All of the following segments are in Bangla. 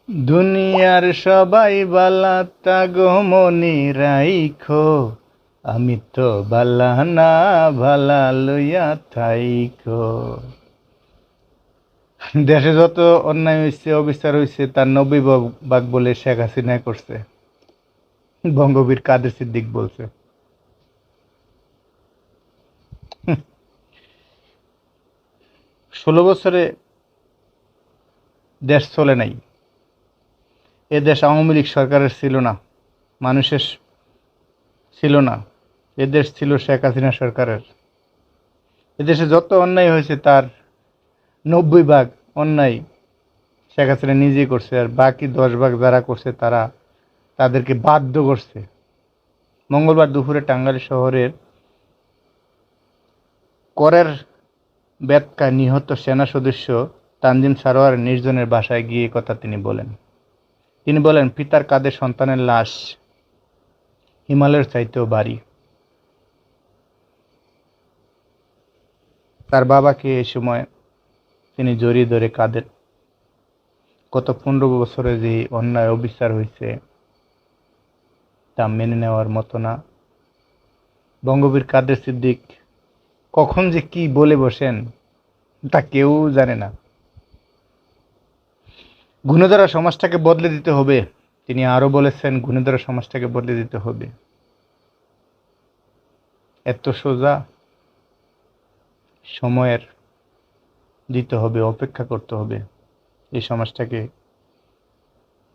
দুনিয়ার সবাই বালা তাগো মনি রাইখো, আমি তো বালা না, ভালা লইয়া থাইকো। দেশে যত অন্যায় হয়েছে অবিচার হয়েছে তার 90 ভাগ বলে শেখ হাসিনা করছে, বঙ্গবীর কাদের সিদ্দিক বলছে। 16 বছরে দেশ চলে নাই। এ দেশ আওয়ামী লীগ সরকারের ছিল না, মানুষের ছিল না। এ দেশ ছিল শেখ হাসিনা সরকারের। এদেশে যত অন্যায় হয়েছে তার 90 ভাগ অন্যায় শেখ হাসিনা নিজেই করছে, আর বাকি 10 ভাগ যারা করছে তারা তাদেরকে বাধ্য করছে। মঙ্গলবার দুপুরে টাঙ্গাইল শহরের করের বেতকায় নিহত সেনা সদস্য তানজিম সারোয়ার নির্জনের বাসায় গিয়ে কথা তিনি বলেন। তিনি বলেন, পিতার কাঁধে সন্তানের লাশ হিমালয়ের চাইতেও ভারী। তার বাবাকে এ সময় তিনি জড়িয়ে ধরে কাঁদেন। গত 15 বছরে যে অন্যায় অবিচার হয়েছে তা মেনে নেওয়ার মতো না। বঙ্গবীর কাদের সিদ্দিক কখন যে কি বলে বসেন তা কেউ জানে না। গুণধারা সমাজটাকে বদলে দিতে হবে। তিনি আরো বলেছেন, গুণধারা সমাজটাকে বদলে দিতে হবে। এত সোজা? সময়ের দিতে হবে, অপেক্ষা করতে হবে এই সমাজটাকে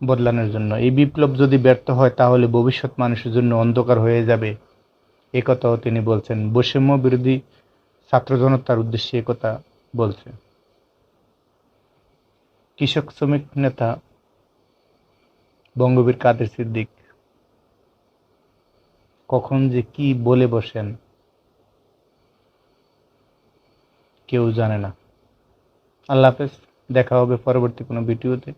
বদলানোর জন্য। এই বিপ্লব যদি ব্যর্থ হয় তাহলে ভবিষ্যৎ মানুষের জন্য অন্ধকার হয়ে যাবে, এ কথাও তিনি বলছেন। বৈষম্য বিরোধী ছাত্র জনতার উদ্দেশ্যে একথা বলছে। কৃষক শ্রমিক নেতা বঙ্গবীর কাদের সিদ্দিক কখন যে কি বলে বসেন কেউ জানে না। আল্লাহ হাফেজ, দেখা হবে পরবর্তী কোনো ভিডিওতে।